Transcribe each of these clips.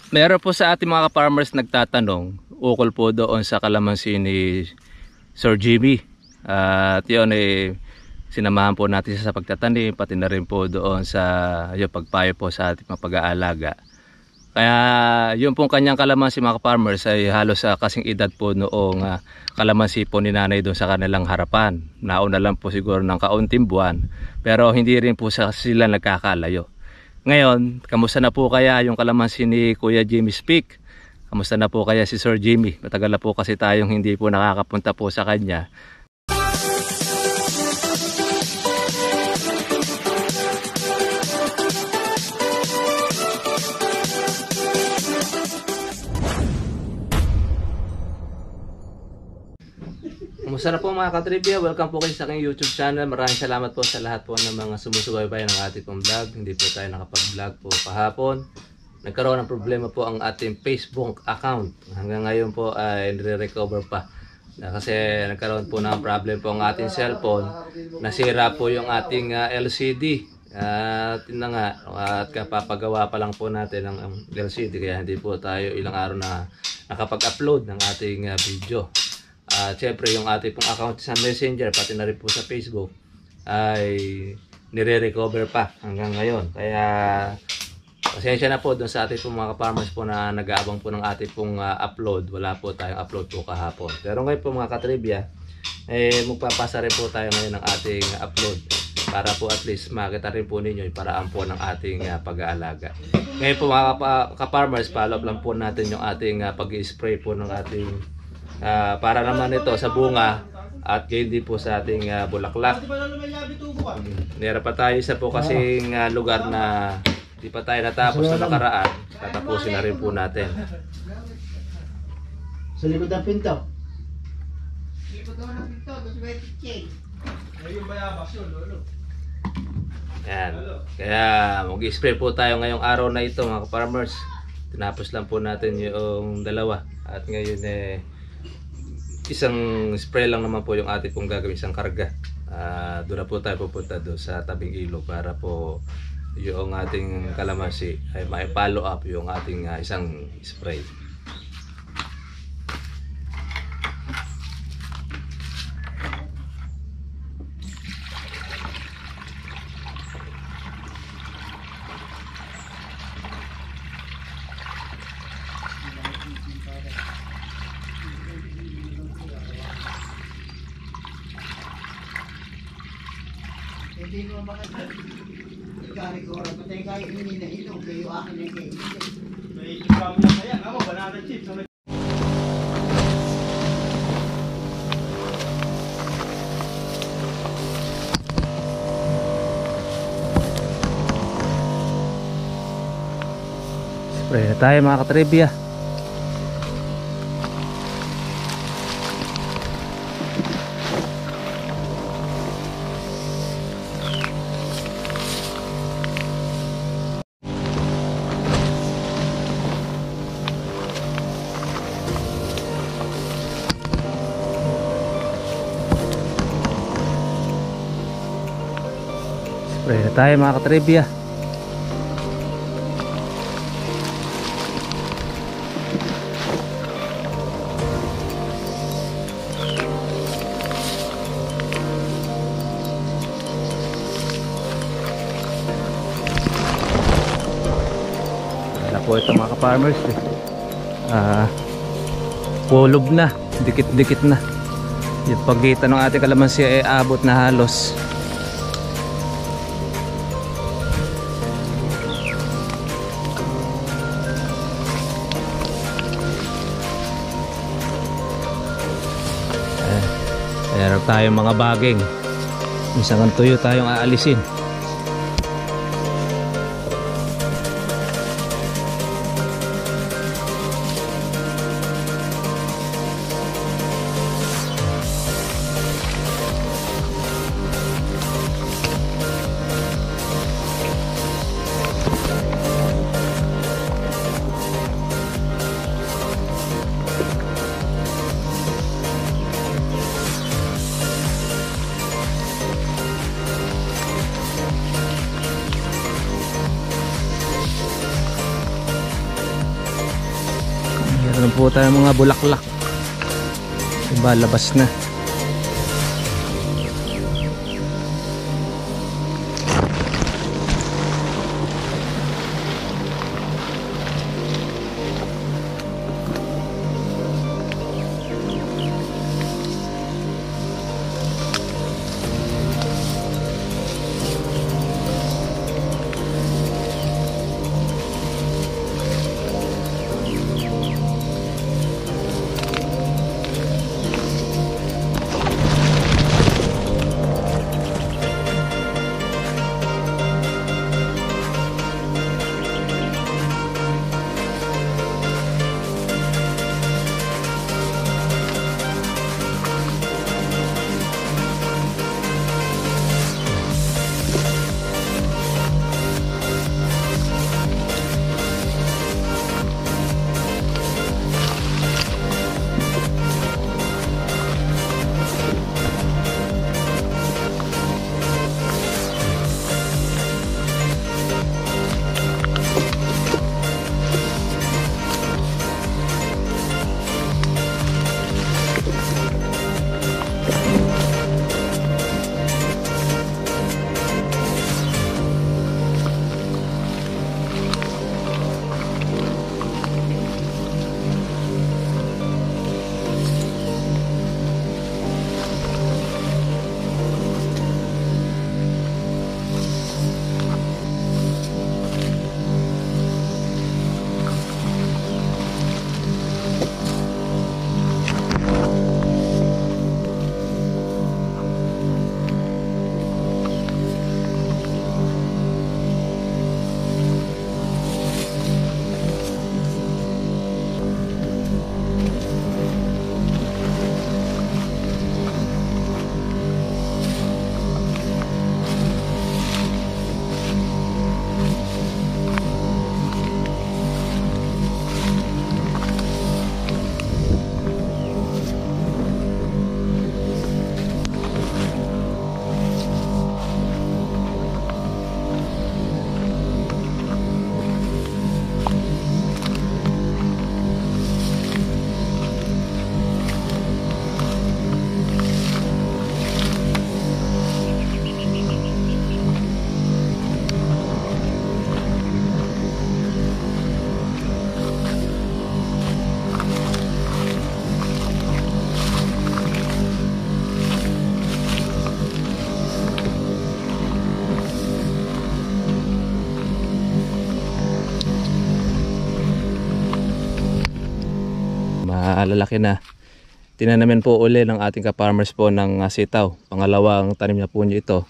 Meron po sa ating mga farmers nagtatanong ukol po doon sa kalamansi ni Sir Jimmy. At yun sinamahan po natin sa pagtatanim, pati na rin po doon sa yung pagpayo po sa ating mga pag-aalaga. Kaya yung pong kanyang kalamansi mga farmers ay halos kasing edad po noong kalamansi po ni nanay doon sa kanilang harapan. Nauna lang po siguro ng kaunting buwan, pero hindi rin po sila nagkakalayo. Ngayon, kamusta na po kaya yung kalamansi ni Kuya Jimmy Speak? Kamusta na po kaya si Sir Jimmy? Matagal na po kasi tayong hindi po nakakapunta po sa kanya. Kumusta na po mga katribya? Welcome po kayo sa aking YouTube channel. Maraming salamat po sa lahat po ng mga sumusubaybay ng ating pong vlog. Hindi po tayo nakapag-vlog po kahapon. Nagkaroon ng problema po ang ating Facebook account. Hanggang ngayon po ay nire-recover pa. Kasi nagkaroon po ng problem po ang ating cellphone. Nasira po yung ating LCD. At yun na nga, at kapapagawa pa lang po natin ng LCD. Kaya hindi po tayo ilang araw na nakapag-upload ng ating video. Siyempre yung ating pong account sa Messenger, pati na rin po sa Facebook ay nire-recover pa hanggang ngayon. Kaya pasensya na po doon sa ating pong mga farmers po na nag-aabang po ng ating pong upload. Wala po tayong upload po kahapon. Pero ngayon po mga katribya, magpapasa rin po tayo ngayon ng ating upload para po at least makita rin po ninyo yung paraan po ng ating pag-aalaga. Ngayon po mga ka-farmers, follow up lang po natin yung ating pag-spray po ng ating para naman ito sa bunga at gayon din po sa ating bulaklak. Meron pa tayo isa po kasing lugar na di pa tayo natapos na nakaraan. Tatapusin na rin po natin. Sa likod ng pinto. Yan. Kaya mag-spray po tayo ngayong araw na ito mga farmers. Tinapos lang po natin yung dalawa. At ngayon isang spray lang naman po yung ating pong gagawin, isang karga. Doon na po tayo pupunta doon sa tabing ilog para po yung ating kalamansi ay ma-follow up yung ating isang spray. Hindi mo bakit ikari ko rin. Patay kayo hindi na ilog. Kayo akin na kayo. May ikram na kaya. Ako, banana chips. Spray na tayo mga katribya. Spray na tayo mga katribya. Wala po ito mga ka-farmers kulob na, dikit-dikit na. Yung pagitan ng ating kalamansi ay abot na halos meron tayong mga baging. Isang tuyo tayong aalisin. Meron po tayo mga bulaklak. Iba labas na. Malalaki na. Tinanamin po uli ng ating ka-farmers po ng sitaw. Pangalawang tanim niya po niya ito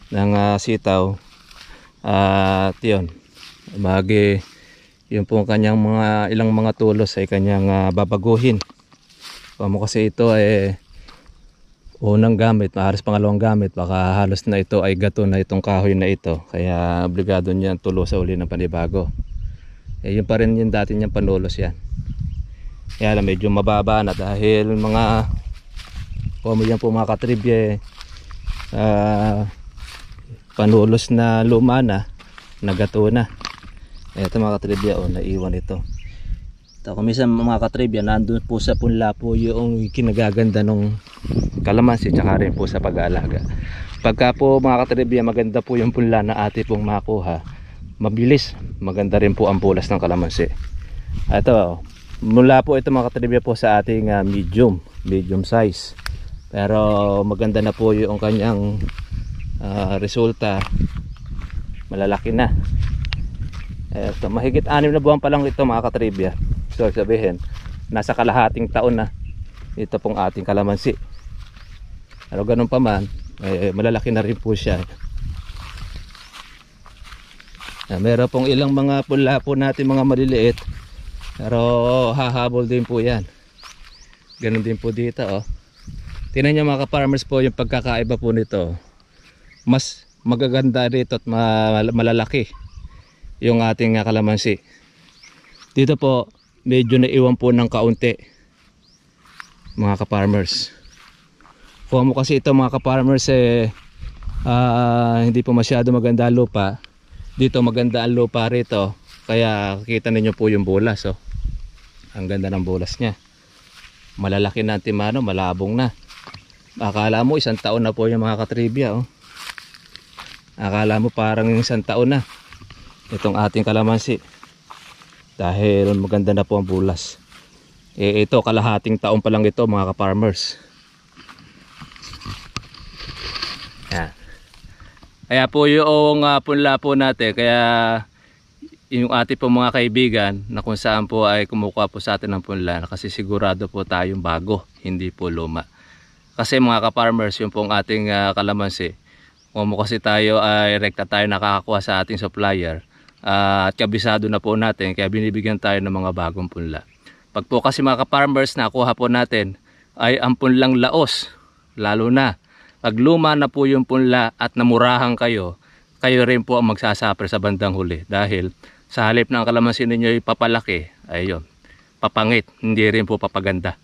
ng sitaw. At yun, yun po kanyang mga ilang mga tulos ay kanyang babaguhin. Kamo kasi ito ay unang gamit, halos pangalawang gamit, baka halos na ito ay gato na itong kahoy na ito. Kaya obligado niya tulosa uli ng panibago. Yun pa rin yung dati niyang panulos yan. Kaya lang medyo mababa na dahil mga yan po mga katribye panulos na luma na, nagato na. Ito mga katribye, naiwan ito. Ito kumisan mga katribye, nandun po sa punla po yung kinagaganda ng kalamansi tsaka rin po sa pag-aalaga. Pagka po mga katribye maganda po yung punla na ate pong makuha, mabilis, maganda rin po ang pulas ng kalamansi. Ito mula po ito mga katribya po sa ating medium size, pero maganda na po yung kanyang resulta, malalaki na. Ito, mahigit 6 na buwan pa lang ito mga katribya. So sabihin nasa kalahating taon na ito pong ating kalamansi, pero ganun pa man malalaki na rin po siya. Meron pong ilang mga pula po natin mga maliliit, pero hahabol din po yan. Ganun din po dito Tingnan nyo mga ka-farmers po yung pagkakaiba po nito. Mas magaganda rito at malalaki yung ating kalamansi. Dito po medyo naiwan po ng kaunti mga ka-farmers. Kung mo kasi ito mga ka-farmers hindi po masyado maganda lupa. Dito maganda ang lupa rito, kaya kita ninyo po yung bulas Ang ganda ng bulas niya. Malalaki na timano, malabong na. Akala mo isang taon na po yung mga katribya, oh. Akala mo parang isang taon na itong ating kalamansi. Dahil maganda na po ang bulas. Ito, kalahating taon pa lang ito mga ka-farmers. Yan. Kaya po yung punla po natin, kaya yung ating po mga kaibigan na kung saan po ay kumukuha po sa atin ng punla, kasi sigurado po tayong bago, hindi po luma. Kasi mga ka-farmers, yung pong ating kalamansi, kung kasi tayo ay rekta tayo nakakakuha sa ating supplier, at kabisado na po natin, kaya binibigyan tayo ng mga bagong punla. Pag po kasi mga ka-farmers nakuha po natin ay ang punlang laos, lalo na pag luma na po yung punla at namurahan kayo, kayo rin po ang magsasuffer sa bandang huli. Dahil sa halip ng kalamansi ninyo ay papalaki, ayun, papangit, hindi rin po papaganda.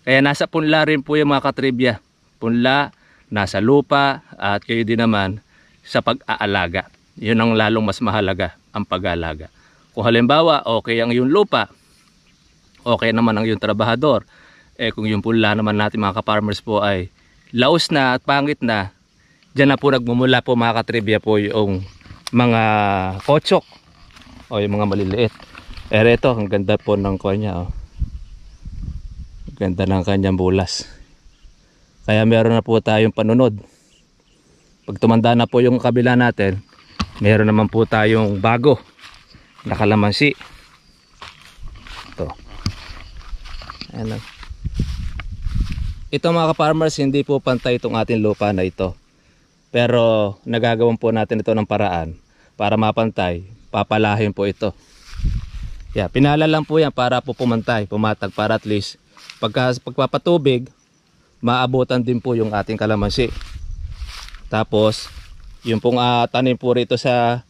Kaya nasa punla rin po yung mga katribya. Punla, nasa lupa, at kayo din naman sa pag-aalaga. Yun ang lalong mas mahalaga, ang pag-aalaga. Kung halimbawa, okay ang yung lupa, okay naman ang yung trabahador, kung yung punla naman natin mga ka-farmers po ay laos na at pangit na, dyan na po nagmumula po mga katribya po yung mga kotsok o yung mga maliliit. Ito, ang ganda po ng kanya, oh. Ganda ng kanyang bulas. Kaya meron na po tayong panunod. Pag tumanda na po yung kabila natin, meron naman po tayong bago na kalamansi. Ito. Ayan. Ito mga ka-farmers, hindi po pantay itong ating lupa na ito. Pero nagagawan po natin ito ng paraan para mapantay, papalahin po ito. Yeah, pinala lang po yan para po pumantay, pumatag, para at least pagpapatubig, maabutan din po yung ating kalamansi. Tapos, yung pong tanim po rito sa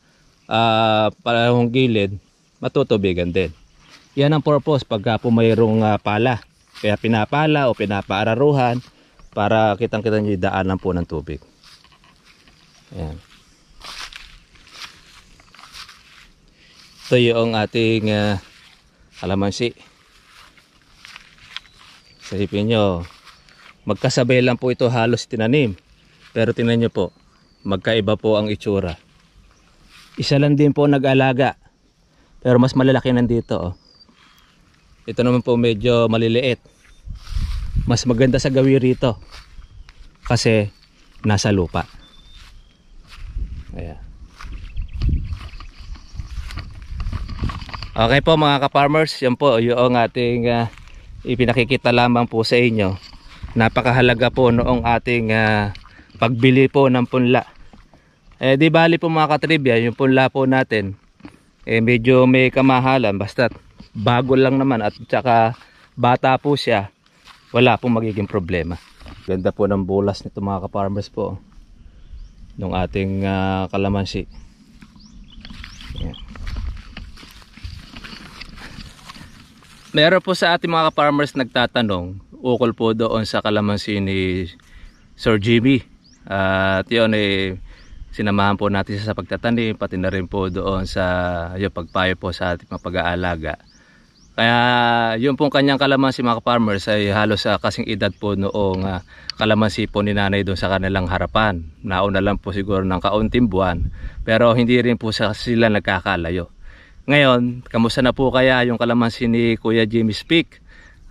palahong gilid, matutubigan din. Yan ang purpose pagka po mayroong pala. Kaya pinapala o pinapaararuhan para kitang-kita nyo yung daanan po ng tubig. Ayan. Ito yung ating kalamansi. Isipin nyo, magkasabay lang po ito halos tinanim. Pero tingnan nyo po, magkaiba po ang itsura. Isa lang din po nag-alaga. Pero mas malalaki nandito, oh. Ito naman po medyo maliliit. Mas maganda sa gawin rito kasi nasa lupa. Ayan. Okay po mga ka-farmers, yan po yung ating ipinakikita lamang po sa inyo. Napakahalaga po noong ating pagbili po ng punla. Di bali po mga katribya, yung punla po natin medyo may kamahalan, basta bago lang naman at saka bata po siya, wala pong magiging problema. Ganda po ng bulas nito mga ka-farmers po ng ating kalamansi. Ayan. Meron po sa ating mga ka-farmers nagtatanong ukol po doon sa kalamansi ni Sir Jimmy. At yun sinamahan po natin sa pagtatanim, pati na rin po doon sa yung pagpayo po sa ating mga pag-aalaga. Kaya yung pong kanyang kalamansi mga farmers ay halos kasing edad po noong kalamansi po ni nanay doon sa kanilang harapan. Nauna lang po siguro ng kaunting buwan, pero hindi rin po sila nagkakalayo. Ngayon, kamusta na po kaya yung kalamansi ni Kuya Jimmy Speak?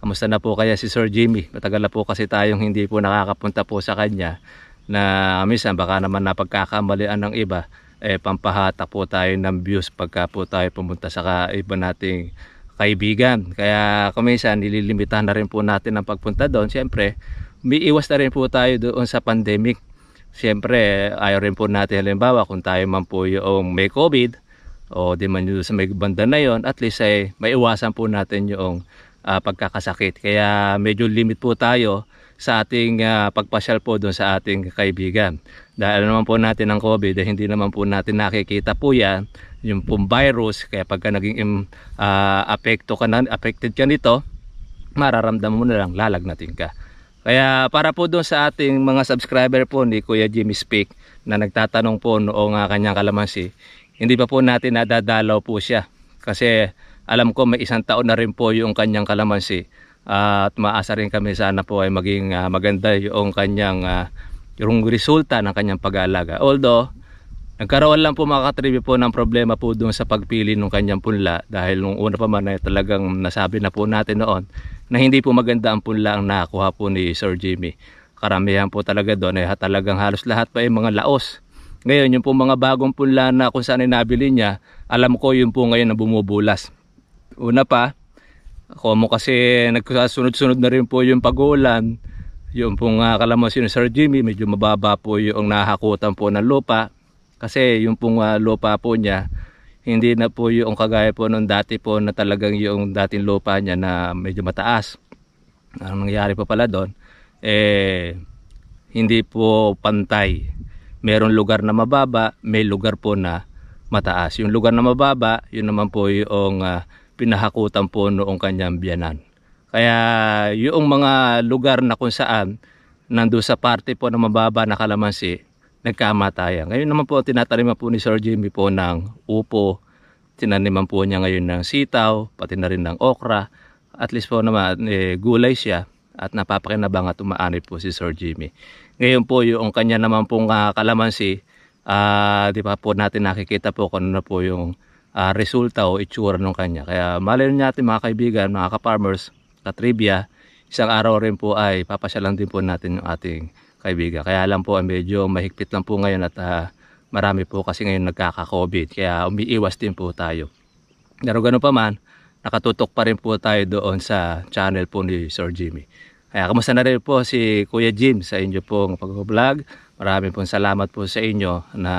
Kamusta na po kaya si Sir Jimmy? Matagal na po kasi tayong hindi po nakakapunta po sa kanya, na minsan baka naman napagkakamalian ng iba, pampahatak po tayo ng views pagka po tayo pumunta sa iba nating kaibigan. Kaya kuminsan nililimitahan na rin po natin ang pagpunta doon. Siyempre, umiiwas na rin po tayo doon sa pandemic. Siyempre, ayaw rin po natin halimbawa kung tayo man po yung may COVID o di man yung sa may banda na yon, at least ay maiwasan po natin yung pagkakasakit. Kaya medyo limit po tayo sa ating pagpasyal po doon sa ating kaibigan. Dahil naman po natin ang COVID, hindi naman po natin nakikita po yan, yung pong virus. Kaya pagka naging affected ka nito, mararamdaman mo na lang, lalagnatin ka. Kaya para po doon sa ating mga subscriber po ni Kuya Jimmy Speak na nagtatanong po noong kanyang kalamansi, hindi pa po natin nadadalaw po siya. Kasi alam ko may 1 taon na rin po yung kanyang kalamansi. At maasa rin kami sana po ay maging maganda yung kanyang yung resulta ng kanyang pag-aalaga. Although nagkaroon lang po mga katribe po ng problema po doon sa pagpili ng kanyang punla, dahil nung una pa man ay talagang nasabi na po natin noon na hindi po maganda ang punla ang nakakuha po ni Sir Jimmy. Karamihan po talaga doon ay talagang halos lahat pa ay mga laos. Ngayon yung po mga bagong punla na kung saan ay nabili niya, alam ko yun po ngayon na bumubulas. Una pa, ako mo kasi nagkasunod-sunod na rin po yung pag-ulan. Yung pong kalamansi ni Sir Jimmy, medyo mababa po yung nahakutan po ng lupa. Kasi yung pong lupa po niya, hindi na po yung kagaya po nung dati po na talagang yung dating lupa niya na medyo mataas. Ang nangyari po pala doon, hindi po pantay. Merong lugar na mababa, may lugar po na mataas. Yung lugar na mababa, yun naman po yung pinahakutan po noong kanyang biyanan. Kaya yung mga lugar na kung saan nandun sa parte po na mababa na kalamansi, nagkamatayan. Ngayon naman po tinataniman po ni Sir Jimmy po ng upo, tinaniman po niya ngayon ng sitaw, pati na rin ng okra. At least po naman gulay siya at napapakinabangan at umaani po si Sir Jimmy. Ngayon po yung kanya naman pong kalamansi, di pa po natin nakikita po kung ano po yung resulta o itsura ng kanya. Kaya malay natin mga kaibigan, mga ka-farmers, ka-trivia, isang araw rin po ay papasyalan din po natin yung ating kaibigan. Kaya lang po medyo mahigpit lang po ngayon at marami po kasi ngayon nagkaka-COVID. Kaya umiiwas din po tayo. Pero ganoon pa man, nakatutok pa rin po tayo doon sa channel po ni Sir Jimmy. Kaya kamusta na rin po si Kuya Jim sa inyo pong pag-vlog. Maraming pong salamat po sa inyo na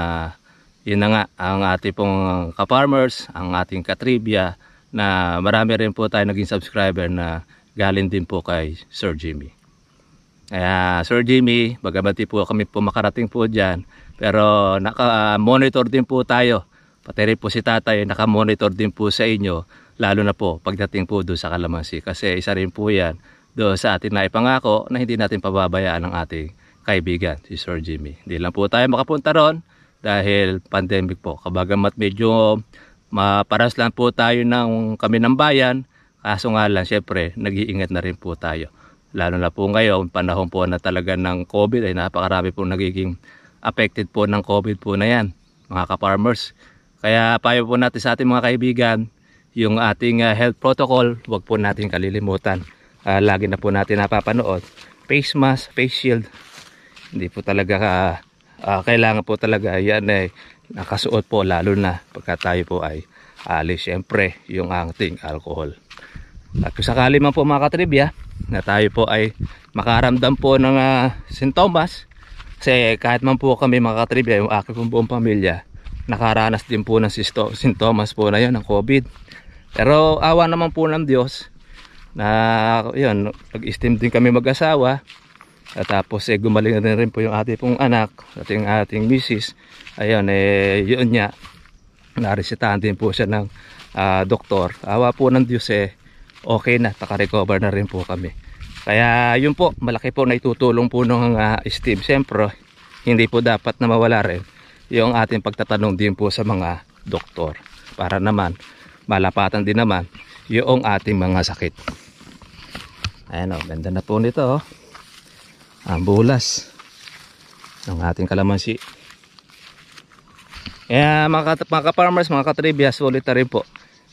yun na nga ang ating pong ka-farmers, ang ating ka-trivia, na marami rin po tayo naging subscriber na galing din po kay Sir Jimmy. Kaya Sir Jimmy, bagamat po kami po makarating po dyan, pero naka-monitor din po tayo. Pati rin po si tatay, naka-monitor din po sa inyo, lalo na po pagdating po doon sa kalamansi. Kasi isa rin po yan doon sa ating naipangako na hindi natin pababayaan ang ating kaibigan, si Sir Jimmy. Hindi lang po tayo makapunta ron dahil pandemic po. Kabagamat medyo maparas lang po tayo kami ng bayan, kaso nga lang syempre nag-iingat na rin po tayo. Lalo na po ngayon, panahon po na talaga ng COVID ay napakarami po nagiging affected po ng COVID po na yan, mga ka-farmers. Kaya payo po natin sa ating mga kaibigan, yung ating health protocol, huwag po natin kalilimutan. Lagi na po natin napapanood. Face mask, face shield, hindi po talaga kailangan po talaga yan ay nakasuot po, lalo na pagka tayo po ay alis. Siyempre yung ating alcohol. At kung sakali man po mga katribya na tayo po ay makaramdam po ng sintomas, kasi kahit man po kami mga katribya, yung aking pong buong pamilya nakaranas din po ng sintomas po na yun ng COVID. Pero awa naman po ng Diyos na yun, nag-steam din kami mag-asawa. At tapos gumaling na rin po yung ating pong anak, ating misis. Ayun, yun niya, naresetahan din po siya ng doktor. Awa po ng Diyos, okay na, naka-recover na rin po kami. Kaya yun po, malaki po na itutulong po ng steam. Siyempre, hindi po dapat na mawala rin yung ating pagtatanong din po sa mga doktor, para naman malapatan din naman yung ating mga sakit. Ayan o, ganda na po nito ang bulas ng ating kalamansi. Kaya mga ka-farmers, mga ka-trivia, sulit na rin po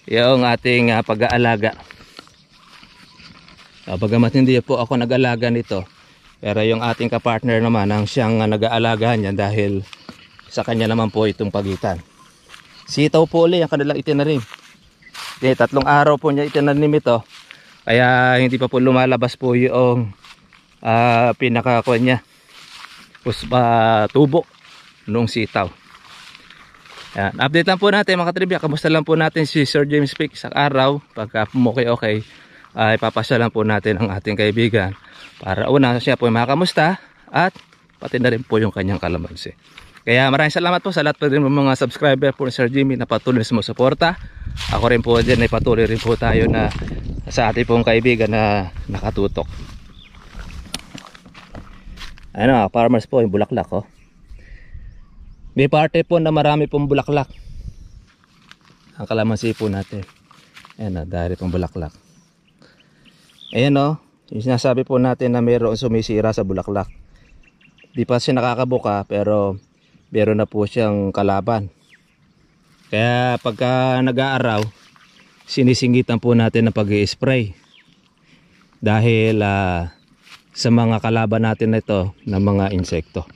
yung ating pag-aalaga. Bagamat hindi po ako nag-alaga nito, pero yung ating ka-partner naman ang siyang nag-aalaga niya, dahil sa kanya naman po itong pagitan. Sitaw po ulit ang kanilang itinanim. 3 araw po niya itinanim ito, kaya hindi pa po lumalabas po yung pinakakuan niya, tubo nung sitaw. Yan. Update lang po natin mga katribya, kamusta lang po natin si Sir James Peak sa araw. Pagka okay, ay papasya lang po natin ang ating kaibigan para una siya po makamusta at pati na rin po yung kanyang kalamansi. Kaya maraming salamat po sa lahat po din mga subscriber po ni Sir Jimmy na patuloy na sumusuporta. Ako rin po din ay patuloy rin po tayo na sa ating pong kaibigan na nakatutok. Ano, farmers po yung bulaklak oh. May parte po na marami pong bulaklak ang kalamansi po natin. Ayan o, dahil itong bulaklak. Ayan o, yung sinasabi po natin na mayroon sumisira sa bulaklak. Di pa siya nakakabuka pero meron na po siyang kalaban. Kaya pagka nag-aaraw, sinisingitan po natin ng pag-i-spray. Dahil sa mga kalaban natin na ito na mga insekto.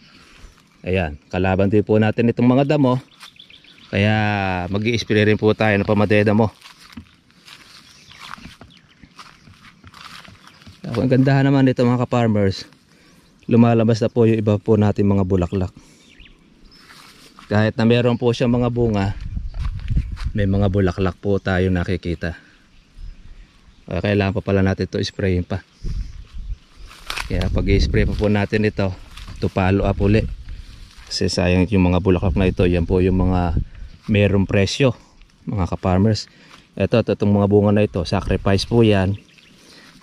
Ayan, kalaban din po natin itong mga damo. Kaya mag-i-spray rin po tayo ng pamadedamo. Ang gandahan naman dito mga ka-farmers, lumalabas na po yung iba po natin mga bulaklak. Kahit na meron po siyang mga bunga, may mga bulaklak po tayo nakikita. Kaya kailangan pa pala natin ito sprayin pa. Kaya pag i-spray pa po natin ito, to follow up uli. Kasi sayang yung mga bulaklak na ito, yan po yung mga merong presyo mga ka-farmers. Itong mga bunga na ito, sacrifice po yan.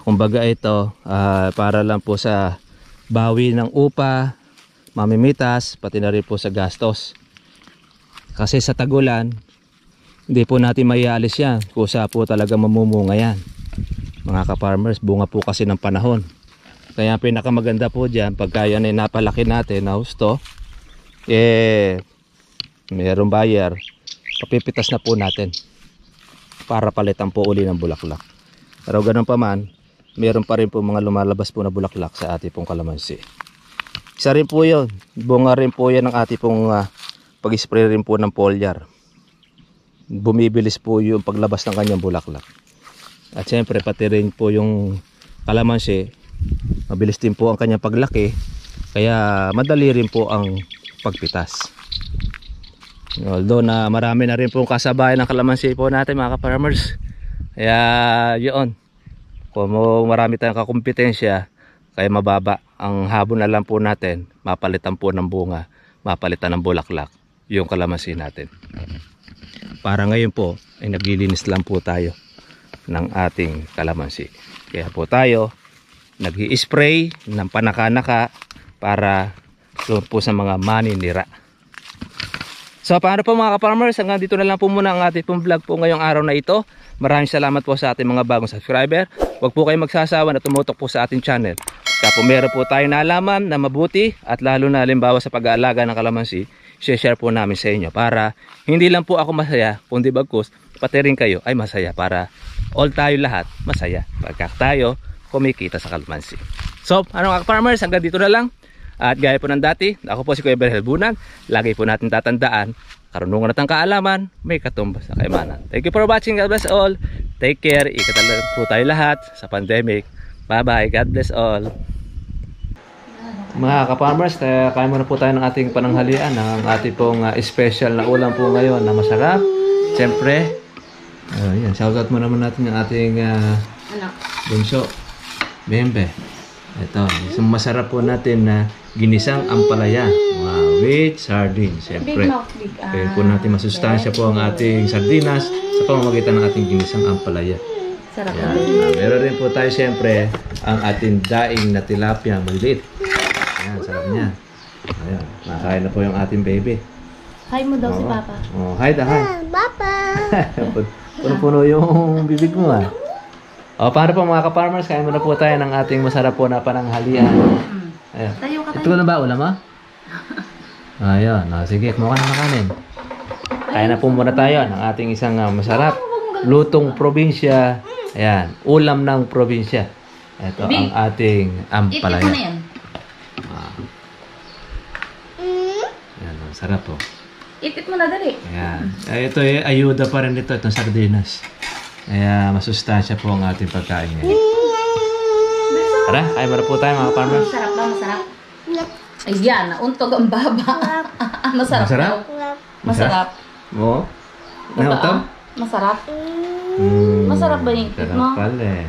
Kumbaga ito, para lang po sa bawi ng upa, mamimitas, pati na rin po sa gastos. Kasi sa tagulan, hindi po natin maialis yan. Kusa po talaga mamumunga yan. Mga ka-farmers, bunga po kasi ng panahon. Kaya pinakamaganda po dyan, pagka yan ay napalaki natin na husto, mayroong buyer, papipitas na po natin para palitan po uli ng bulaklak. Pero ganun pa man, mayroon pa rin po mga lumalabas po na bulaklak sa ating pong kalamansi. Isa rin po yun, bunga rin po yan ng ating pong pag-spray rin po ng foliar. Bumibilis po yung paglabas ng kanyang bulaklak. At syempre pati rin po yung kalamansi, mabilis din po ang kanyang paglaki, kaya madali rin po ang pagpitas. Although na marami na rin pong kasabayan ng kalamansi po natin mga ka-farmers. Kaya yun, kung marami tayong kakumpetensya, kaya mababa ang habon na lang po natin, mapalitan po ng bunga, mapalitan ng bulaklak yung kalamansi natin. Para ngayon po ay naglilinis lang po tayo ng ating kalamansi. Kaya po tayo nag-i-spray ng panaka-naka para doon po sa mga maninira. So paano po mga ka-farmers, hanggang dito na lang po muna ang ating pong vlog po ngayong araw na ito. Maraming salamat po sa ating mga bagong subscriber. Huwag po kayong magsasawa na tumutok po sa ating channel. Kaya po meron po tayo nalaman na mabuti at lalo na halimbawa sa pag-aalaga ng kalamansi, share po namin sa inyo para hindi lang po ako masaya, kundi bagkus pati rin kayo ay masaya, para all tayo lahat masaya pagka tayo kumikita sa kalamansi. So ano mga ka-farmers, hanggang dito na lang. At gaya po ng dati, ako po si Kuya Berhel Bunag. Lagi po natin tatandaan, karunungan at ang kaalaman, may katumbas sa kayamanan. Thank you for watching. God bless all. Take care. Ikatalag po tayo lahat sa pandemic. Bye bye. God bless all. Mga ka-farmers, kain muna po tayo ng ating pananghalian, ng ating pong special na ulam po ngayon na masarap. Siyempre, yan, shoutout mo naman natin yung ating bunso, Bembe. Ito, isang masarap po natin na ginisang ampalaya, with sardines. Siyempre, kaya po natin masustansya po ang ating sardinas sa pamamagitan ng ating ginisang ampalaya. Sarap. Meron rin po tayo siyempre ang ating daing na tilapia maliit. Ayan, sarap niya. Ayan, nakain na po yung ating baby. Hi mo daw si Papa. Oh, hi da, hi. Papa! Puno-puno yung bibig mo ah. O, paano po mga ka-farmers, kain muna po tayo ng ating masarap po na pananghalian. Ayan. Tayo ka tayo. Ito na ba ulam ha? Ayun, sige, kumuha ka na makanin. Kain na po muna tayo ng ating isang masarap lutong probinsya. Ayan, ulam ng probinsya. Ito ang ating ampalaya. Ipit mo na yan. Ayan, masarap po. Ipit mo na dali. Ayan. Ito ay ayuda pa rin ito, itong sardinas. Kaya masustansya po ang ating pagkain ngayon. Tara, kain muna po tayo mga farmers. Masarap ba? Masarap? Ayan, nauntog ang baba. Masarap. Masarap? daw. Masarap. Oo? Nauntog? Masarap. Masarap ba yung ipit mo? Sarap pala eh.